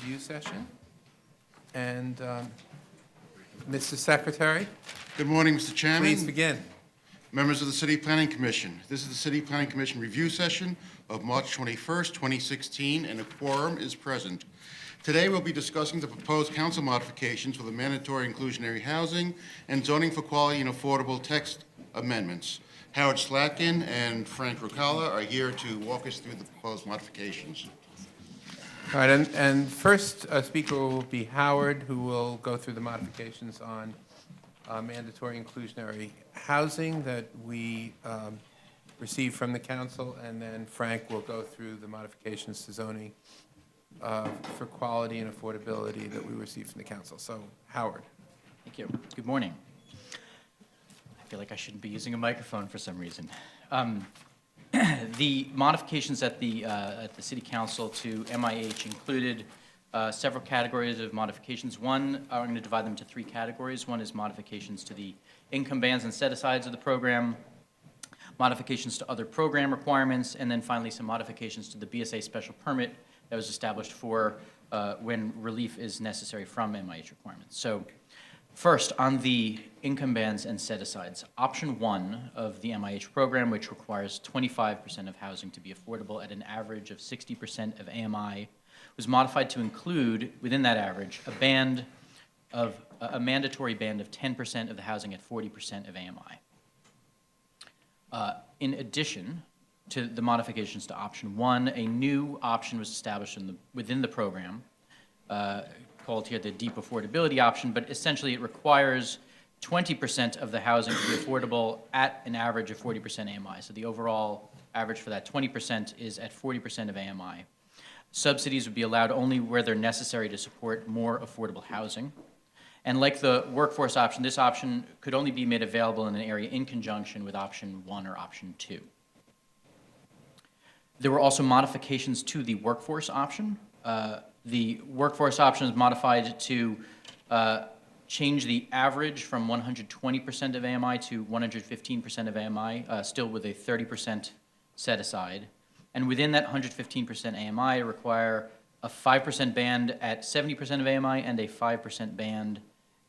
review session. And Mr. Secretary, Good morning, Mr. Chairman. please begin. Members of the City Planning Commission. This is the City Planning Commission review session of March 21st, 2016, and a quorum is present. Today we'll be discussing the proposed council modifications for the mandatory inclusionary housing and zoning for quality and affordable text amendments. Howard Slatkin and Frank Rucala are here to walk us through the proposed modifications. All right, and first speaker will be Howard, who will go through the modifications on mandatory inclusionary housing that we received from the council, and then Frank will go through the modifications to zoning for quality and affordability that we received from the council. So, Howard. Thank you. Good morning. I feel like I shouldn't be using a microphone for some reason. The modifications at the City Council to MIH included several categories of modifications. One, I'm going to divide them into three categories. One is modifications to the income bands and set-asides of the program, modifications to other program requirements, and then finally some modifications to the BSA special permit that was established for when relief is necessary from MIH requirements. So first, on the income bands and set-asides, option one of the MIH program, which requires 25% of housing to be affordable at an average of 60% of AMI, was modified to include, within that average, a mandatory band of 10% of the housing at 40% of AMI. In addition to the modifications to option one, a new option was established within the program, called here the deep affordability option, but essentially it requires 20% of the housing to be affordable at an average of 40% AMI. So the overall average for that 20% is at 40% of AMI. Subsidies would be allowed only where they're necessary to support more affordable housing. And like the workforce option, this option could only be made available in an area in conjunction with option one or option two. There were also modifications to the workforce option. The workforce option is modified to change the average from 120% of AMI to 115% of AMI, still with a 30% set aside. And within that 115% AMI, require a 5% band at 70% of AMI and a 5% band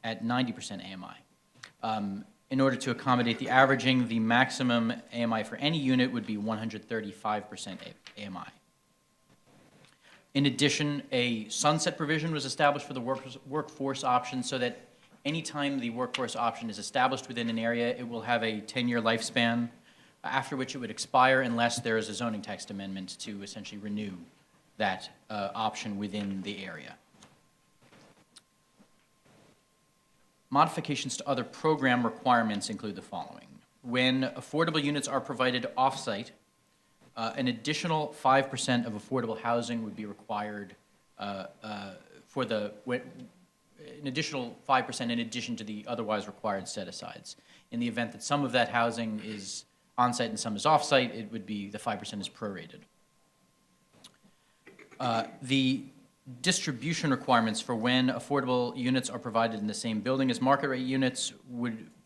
at 90% AMI. In order to accommodate the averaging, the maximum AMI for any unit would be 135% AMI. In addition, a sunset provision was established for the workforce option so that anytime the workforce option is established within an area, it will have a 10-year lifespan, after which it would expire unless there is a zoning text amendment to essentially renew that option within the area. Modifications to other program requirements include the following. When affordable units are provided off-site, an additional 5% of affordable housing would be required an additional 5% in addition to the otherwise required set-asides. In the event that some of that housing is on-site and some is off-site, it would be the 5% is prorated. The distribution requirements for when affordable units are provided in the same building as market rate units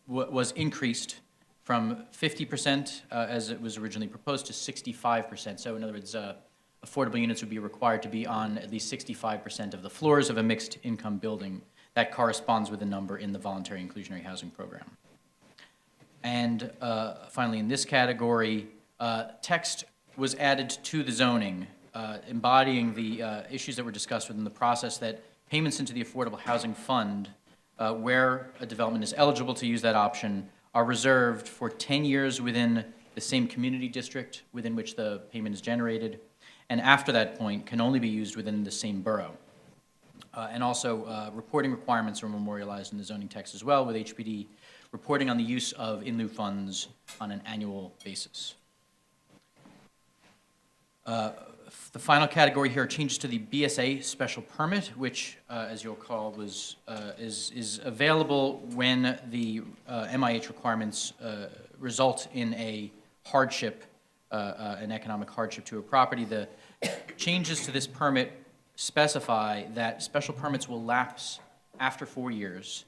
was increased from 50%, as it was originally proposed, to 65%. So in other words, affordable units would be required to be on at least 65% of the floors of a mixed income building. That corresponds with the number in the voluntary inclusionary housing program. And finally, in this category, text was added to the zoning, embodying the issues that were discussed within the process, that payments into the Affordable Housing Fund, where a development is eligible to use that option, are reserved for 10 years within the same community district within which the payment is generated, and after that point can only be used within the same borough. And also reporting requirements are memorialized in the zoning text as well, with HPD reporting on the use of in-lieu funds on an annual basis. The final category here are changes to the BSA special permit, which, as you'll recall, is available when the MIH requirements result in a hardship, an economic hardship to a property. The changes to this permit specify that special permits will lapse after 4 years,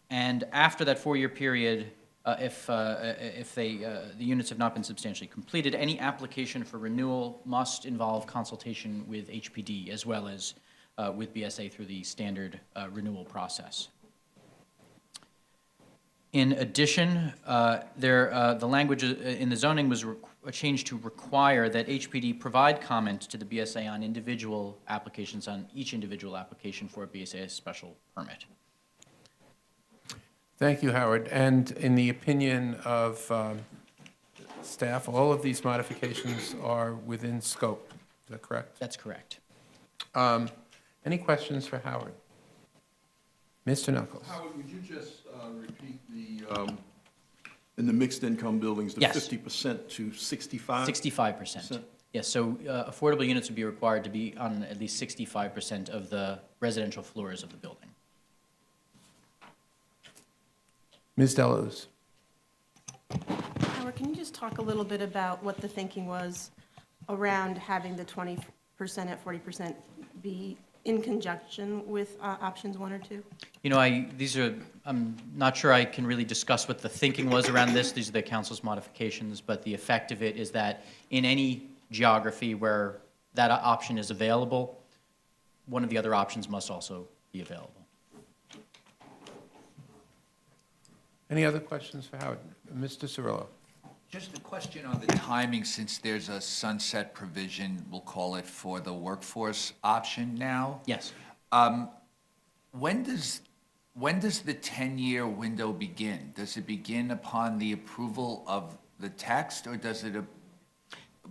and after that 4-year period, if the units have not been substantially completed, any application for renewal must involve consultation with HPD as well as with BSA through the standard renewal process. In addition, the language in the zoning was a change to require that HPD provide comment to the BSA on individual applications, on each individual application for a BSA special permit. Thank you, Howard. And in the opinion of staff, all of these modifications are within scope. Is that correct? That's correct. Any questions for Howard? Mr. Knuckles? Howard, would you just repeat in the mixed income buildings, the Yes. 50% to 65? 65%. Yes, so affordable units would be required to be on at least 65% of the residential floors of the building. Ms. Deleuze? Howard, can you just talk a little bit about what the thinking was around having the 20% at 40% be in conjunction with options 1 or 2? You know, I'm not sure I can really discuss what the thinking was around this. These are the council's modifications, but the effect of it is that in any geography where that option is available, one of the other options must also be available. Any other questions for Howard? Mr. Cirillo? Just a question on the timing, since there's a sunset provision, we'll call it, for the workforce option now. Yes. When does the 10-year window begin? Does it begin upon the approval of the text, or does it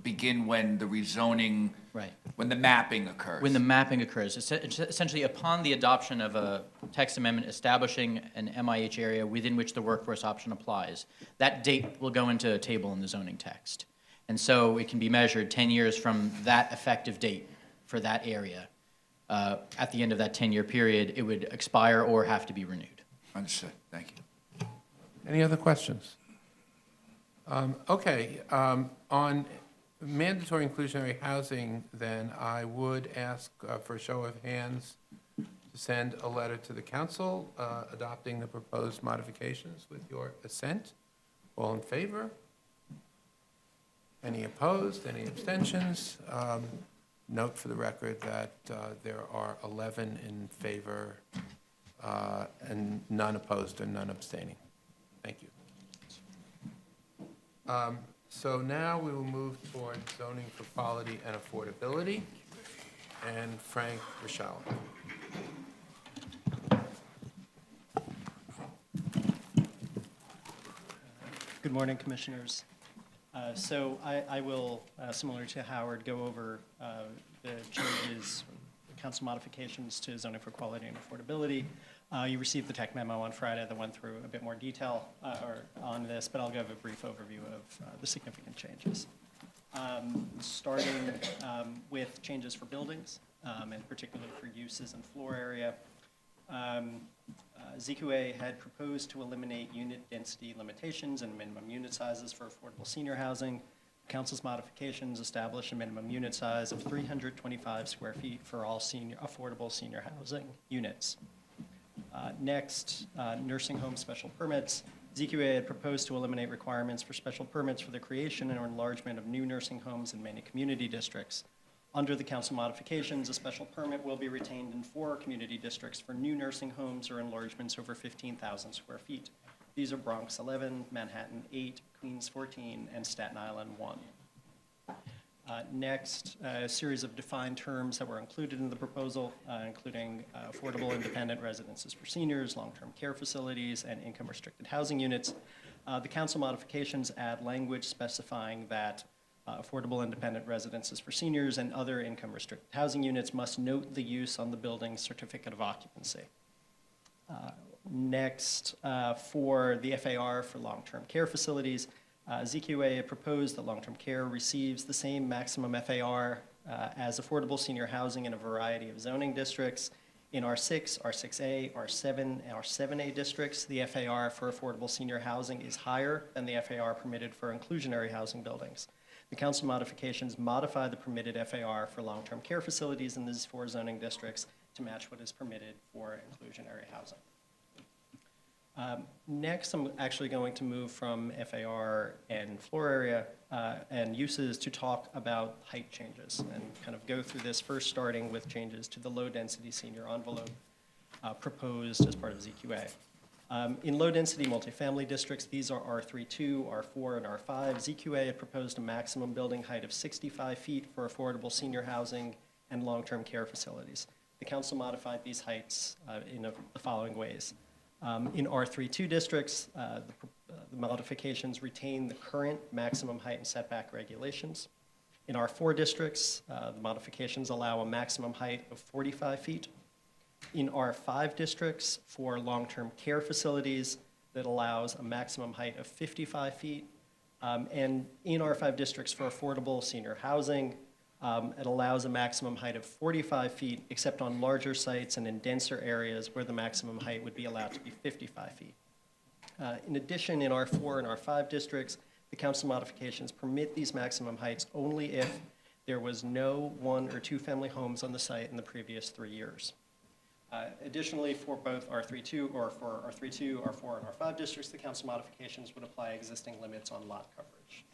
begin when the rezoning, Right. when the mapping occurs? When the mapping occurs, essentially upon the adoption of a text amendment establishing an MIH area within which the workforce option applies, that date will go into a table in the zoning text. And so it can be measured 10 years from that effective date for that area. At the end of that 10-year period, it would expire or have to be renewed. Understood. Thank you. Any other questions? Okay, on mandatory inclusionary housing, then, I would ask for a show of hands to send a letter to the council adopting the proposed modifications with your assent. All in favor? Any opposed? Any abstentions? Note for the record that there are 11 in favor and none opposed and none abstaining. Thank you. So now we will move toward zoning for quality and affordability. And Frank Rochelle. Good morning, Commissioners. So I will, similar to Howard, go over the changes, council modifications to zoning for quality and affordability. You received the tech memo on Friday that went through a bit more detail on this, but I'll give a brief overview of the significant changes. Starting with changes for buildings, and particularly for uses and floor area. ZQA had proposed to eliminate unit density limitations and minimum unit sizes for affordable senior housing. Council's modifications establish a minimum unit size of 325 square feet for all affordable senior housing units. Next, nursing home special permits. ZQA had proposed to eliminate requirements for special permits for the creation or enlargement of new nursing homes in many community districts. Under the council modifications, a special permit will be retained in 4 community districts for new nursing homes or enlargements over 15,000 square feet. These are Bronx 11, Manhattan 8, Queens 14, and Staten Island 1. Next, a series of defined terms that were included in the proposal, including affordable independent residences for seniors, long-term care facilities, and income-restricted housing units. The council modifications add language specifying that affordable independent residences for seniors and other income-restricted housing units must note the use on the building's certificate of occupancy. Next, for the FAR for long-term care facilities, ZQA proposed that long-term care receives the same maximum FAR as affordable senior housing in a variety of zoning districts. In R6, R6A, R7, and R7A districts, the FAR for affordable senior housing is higher than the FAR permitted for inclusionary housing buildings. The council modifications modify the permitted FAR for long-term care facilities in these 4 zoning districts to match what is permitted for inclusionary housing. Next, I'm actually going to move from FAR and floor area and uses to talk about height changes and kind of go through this first, starting with changes to the low-density senior envelope proposed as part of ZQA. In low-density multifamily districts, these are R32, R4, and R5. ZQA had proposed a maximum building height of 65 feet for affordable senior housing and long-term care facilities. The council modified these heights in the following ways. In R32 districts, the modifications retain the current maximum height and setback regulations. In R4 districts, the modifications allow a maximum height of 45 feet. In R5 districts, for long-term care facilities, that allows a maximum height of 55 feet. And in R5 districts for affordable senior housing, it allows a maximum height of 45 feet, except on larger sites and in denser areas where the maximum height would be allowed to be 55 feet. In addition, in R4 and R5 districts, the council modifications permit these maximum heights only if there was no one or two family homes on the site in the previous 3 years. Additionally, for both R32 or for R32, R4, and R5 districts, the council modifications would apply existing limits on lot coverage.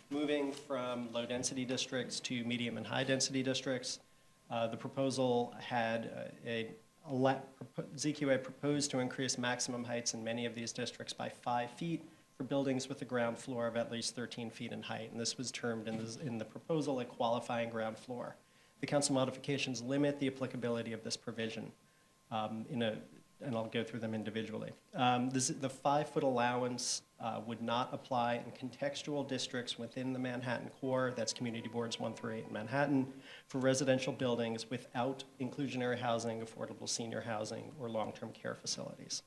Moving from low-density districts to medium and high-density districts, the proposal had ZQA proposed to increase maximum heights in many of these districts by 5 feet for buildings with a ground floor of at least 13 feet in height, and this was termed in the proposal a qualifying ground floor. The council modifications limit the applicability of this provision and I'll go through them individually. The 5-foot allowance would not apply in contextual districts within the Manhattan core, that's community boards 1 through 8 in Manhattan, for residential buildings without inclusionary housing, affordable senior housing, or long-term care facilities.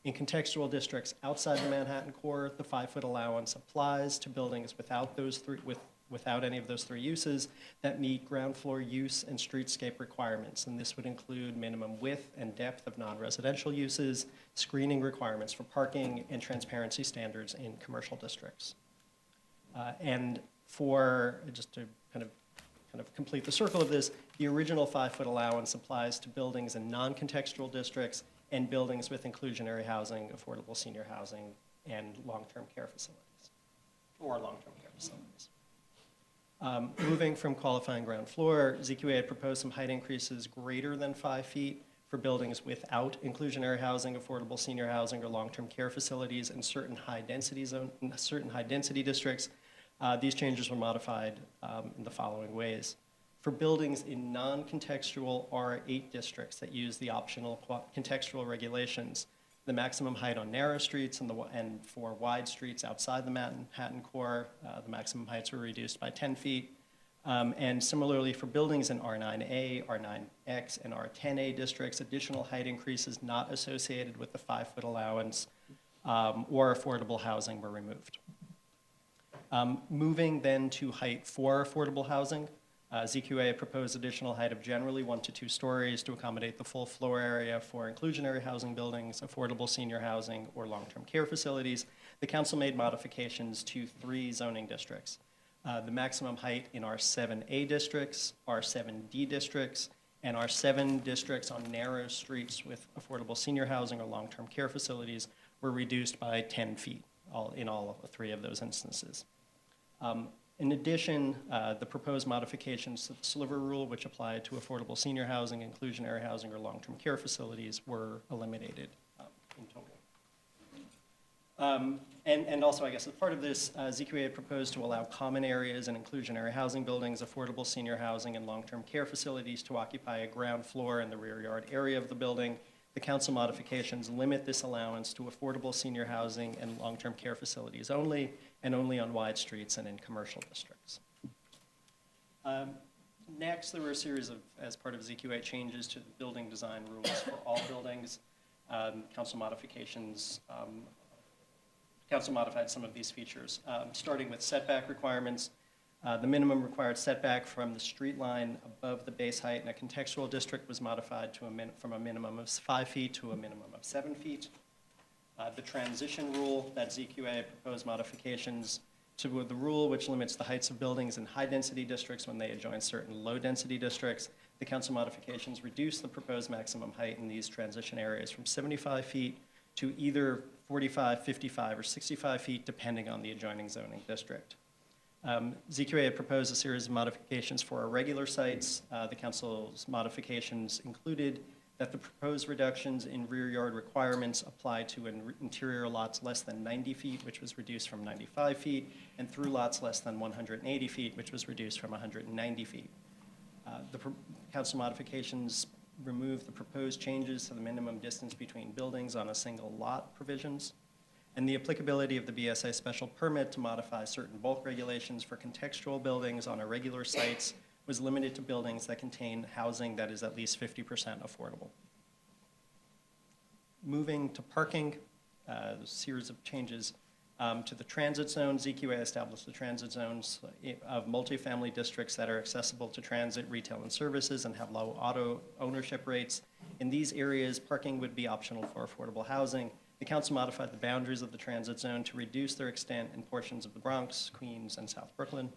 In contextual districts outside the Manhattan core, the 5-foot allowance applies to buildings without any of those 3 uses that meet ground floor use and streetscape requirements. And this would include minimum width and depth of non-residential uses, screening requirements for parking, and transparency standards in commercial districts. And for, just to kind of complete the circle of this, the original 5-foot allowance applies to buildings in non-contextual districts and buildings with inclusionary housing, affordable senior housing, and long-term care facilities, or long-term care facilities. Moving from qualifying ground floor, ZQA had proposed some height increases greater than 5 feet for buildings without inclusionary housing, affordable senior housing, or long-term care facilities in certain high-density districts. These changes were modified in the following ways. For buildings in non-contextual R8 districts that use the optional contextual regulations, the maximum height on narrow streets and for wide streets outside the Manhattan core, the maximum heights were reduced by 10 feet. And similarly, for buildings in R9A, R9X, and R10A districts, additional height increases not associated with the 5-foot allowance or affordable housing were removed. Moving then to height for affordable housing, ZQA proposed additional height of generally 1 to 2 stories to accommodate the full floor area for inclusionary housing buildings, affordable senior housing, or long-term care facilities. The council made modifications to 3 zoning districts. The maximum height in R7A districts, R7D districts, and R7 districts on narrow streets with affordable senior housing or long-term care facilities were reduced by 10 feet in all 3 of those instances. In addition, the proposed modifications to the sliver rule, which applied to affordable senior housing, inclusionary housing, or long-term care facilities, were eliminated in total. And also, I guess, as part of this, ZQA had proposed to allow common areas and inclusionary housing buildings, affordable senior housing, and long-term care facilities to occupy a ground floor in the rear yard area of the building. The council modifications limit this allowance to affordable senior housing and long-term care facilities only, and only on wide streets and in commercial districts. Next, there were a series of, as part of ZQA, changes to the building design rules for all buildings. Council modified some of these features, starting with setback requirements. The minimum required setback from the street line above the base height in a contextual district was modified to from a minimum of 5 feet to a minimum of 7 feet. The transition rule, that ZQA proposed modifications to the rule which limits the heights of buildings in high-density districts when they adjoin certain low-density districts. The council modifications reduce the proposed maximum height in these transition areas from 75 feet to either 45, 55, or 65 feet, depending on the adjoining zoning district. ZQA had proposed a series of modifications for our regular sites. The council's modifications included that the proposed reductions in rear yard requirements apply to interior lots less than 90 feet, which was reduced from 95 feet, and through lots less than 180 feet, which was reduced from 190 feet. Council modifications remove the proposed changes to the minimum distance between buildings on a single lot provisions, and the applicability of the BSA special permit to modify certain bulk regulations for contextual buildings on irregular sites was limited to buildings that contain housing that is at least 50% affordable. Moving to parking, a series of changes to the transit zone. ZQA established the transit zones of multifamily districts that are accessible to transit, retail, and services and have low auto ownership rates. In these areas, parking would be optional for affordable housing. The council modified the boundaries of the transit zone to reduce their extent in portions of the Bronx, Queens, and South Brooklyn.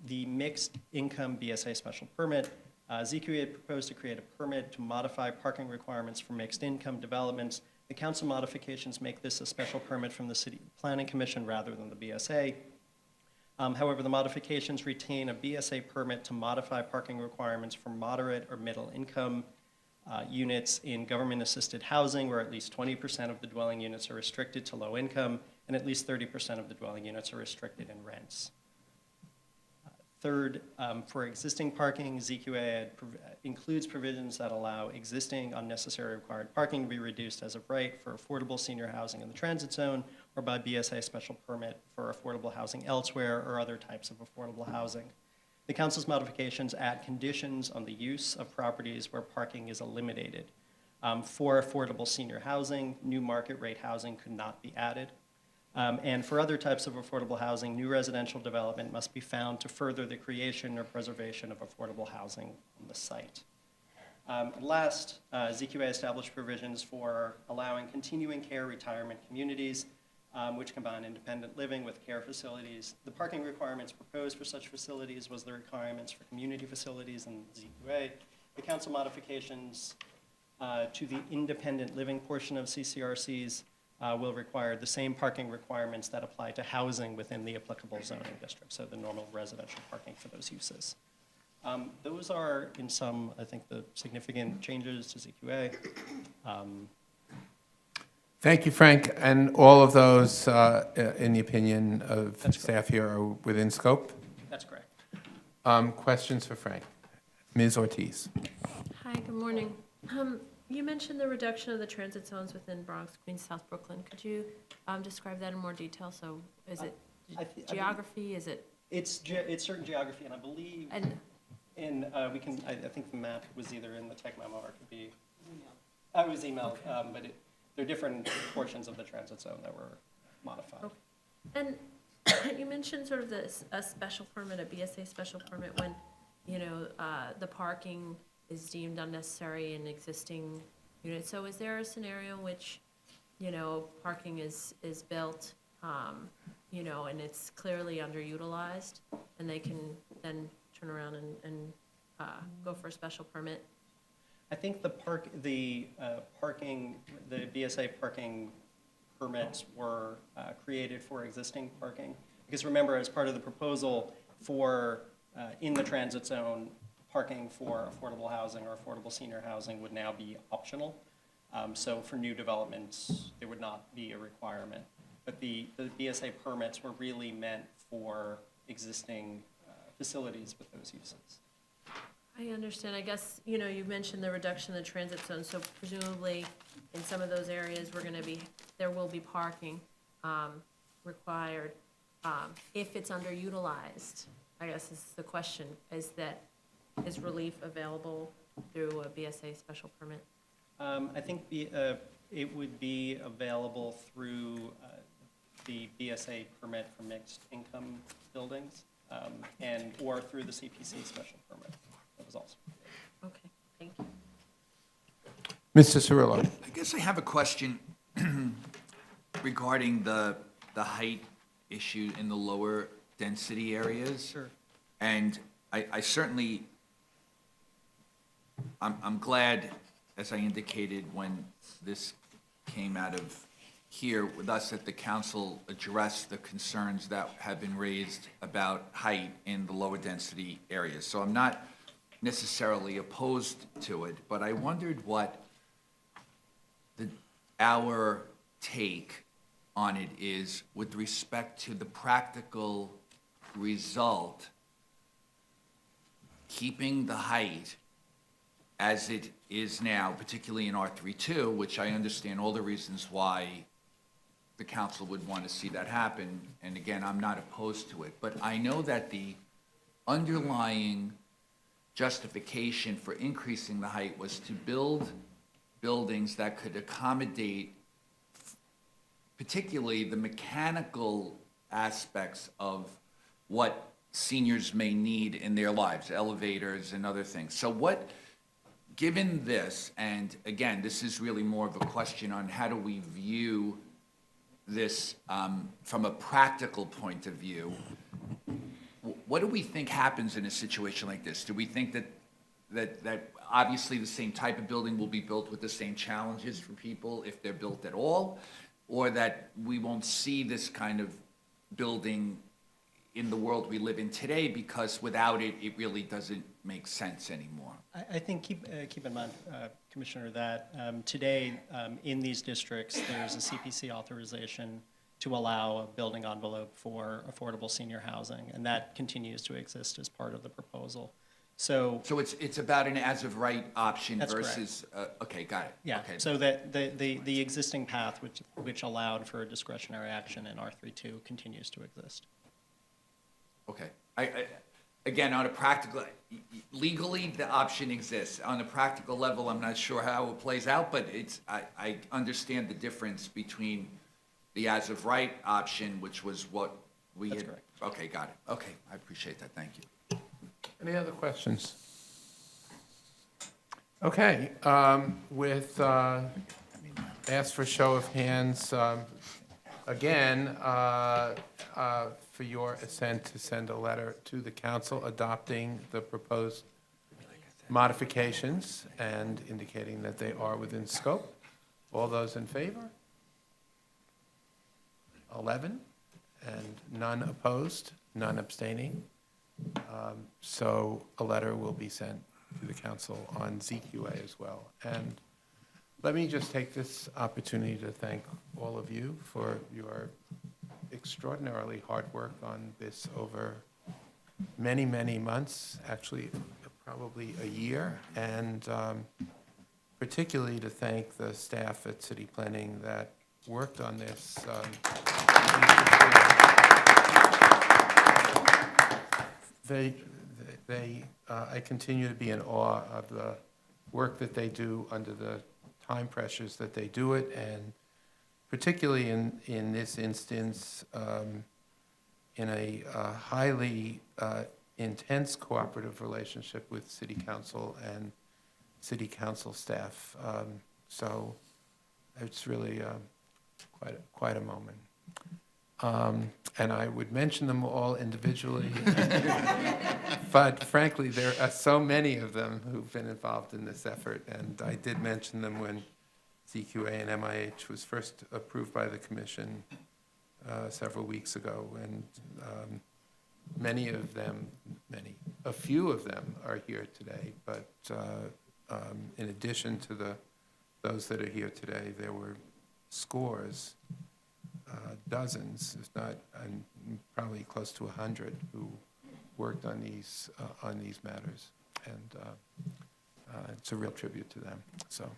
The mixed income BSA special permit, ZQA had proposed to create a permit to modify parking requirements for mixed income developments. The council modifications make this a special permit from the City Planning Commission rather than the BSA. However, the modifications retain a BSA permit to modify parking requirements for moderate or middle income units in government-assisted housing, where at least 20% of the dwelling units are restricted to low income, and at least 30% of the dwelling units are restricted in rents. Third, for existing parking, ZQA includes provisions that allow existing unnecessary required parking to be reduced as of right for affordable senior housing in the transit zone or by BSA special permit for affordable housing elsewhere or other types of affordable housing. The council's modifications add conditions on the use of properties where parking is eliminated. For affordable senior housing, new market rate housing could not be added. And for other types of affordable housing, new residential development must be found to further the creation or preservation of affordable housing on the site. Last, ZQA established provisions for allowing continuing care retirement communities, which combine independent living with care facilities. The parking requirements proposed for such facilities was the requirements for community facilities in ZQA. The council modifications to the independent living portion of CCRCs will require the same parking requirements that apply to housing within the applicable zoning district, so the normal residential parking for those uses. Those are, in sum, I think, the significant changes to ZQA. Thank you, Frank. And all of those, in the opinion of staff here, are within scope? That's correct. Questions for Frank? Ms. Ortiz. Hi, good morning. You mentioned the reduction of the transit zones within Bronx, Queens, South Brooklyn. Could you describe that in more detail? So is it geography? Is it? It's certain geography, and I believe, I think the map was either in the tech memo or it could be, it was emailed, okay. But there are different portions of the transit zone that were modified. Okay. And you mentioned sort of a special permit, a BSA special permit when, the parking is deemed unnecessary in existing units. So is there a scenario in which, parking is built, and it's clearly underutilized, and they can then turn around and go for a special permit? I think the BSA parking permits were created for existing parking. Because remember, as part of the proposal for, in the transit zone, parking for affordable housing or affordable senior housing would now be optional. So for new developments, there would not be a requirement. But the BSA permits were really meant for existing facilities with those uses. I understand. I guess, you mentioned the reduction in the transit zone, so presumably in some of those areas, there will be parking required. If it's underutilized, I guess is the question, is relief available through a BSA special permit? I think it would be available through the BSA permit for mixed income buildings or through the CPC special permit. That was also. Okay, thank you. Mr. Cirillo. I guess I have a question regarding the height issue in the lower density areas. Sure. And I certainly I'm glad, as I indicated when this came out of here with us, that the council addressed the concerns that have been raised about height in the lower density areas. So I'm not necessarily opposed to it, but I wondered what our take on it is with respect to the practical result, keeping the height as it is now, particularly in R32, which I understand all the reasons why the council would want to see that happen. And again, I'm not opposed to it, but I know that the underlying justification for increasing the height was to build buildings that could accommodate particularly the mechanical aspects of what seniors may need in their lives, elevators and other things. So what, given this, and again, this is really more of a question on how do we view this from a practical point of view, what do we think happens in a situation like this? Do we think that obviously the same type of building will be built with the same challenges for people if they're built at all? Or that we won't see this kind of building in the world we live in today because without it, it really doesn't make sense anymore? I think keep in mind, Commissioner, that today in these districts, there's a CPC authorization to allow a building envelope for affordable senior housing, and that continues to exist as part of the proposal. So it's about an as-of-right option That's versus, okay, got it. yeah, Okay. so that the existing path which allowed for a discretionary action in R32 continues to exist. Okay. Again, on a practical, legally, the option exists. On a practical level, I'm not sure how it plays out, but I understand the difference between the as-of-right option, which was what we had. That's correct. Okay, got it. Okay, I appreciate that. Thank you. Any other questions? Okay, with, ask for show of hands, again, for your assent to send a letter to the council adopting the proposed modifications and indicating that they are within scope. All those in favor? 11, and none opposed, none abstaining. So a letter will be sent to the council on ZQA as well. And let me just take this opportunity to thank all of you for your extraordinarily hard work on this over many, many months, actually probably a year, and particularly to thank the staff at City Planning that worked on this. I continue to be in awe of the work that they do under the time pressures that they do it, and particularly in this instance, in a highly intense cooperative relationship with City Council and City Council staff. So it's really quite a moment. And I would mention them all individually, but frankly, there are so many of them who've been involved in this effort, and I did mention them when ZQA and MIH was first approved by the commission several weeks ago, and a few of them are here today, but in addition to those that are here today, there were scores, dozens, if not, and probably close to 100 who worked on these matters, and it's a real tribute to them. So,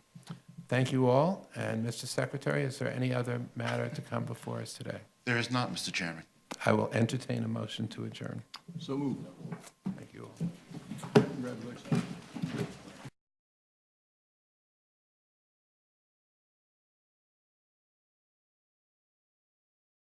thank you all. And Mr. Secretary, is there any other matter to come before us today? There is not, Mr. Chairman. I will entertain a motion to adjourn. So moved.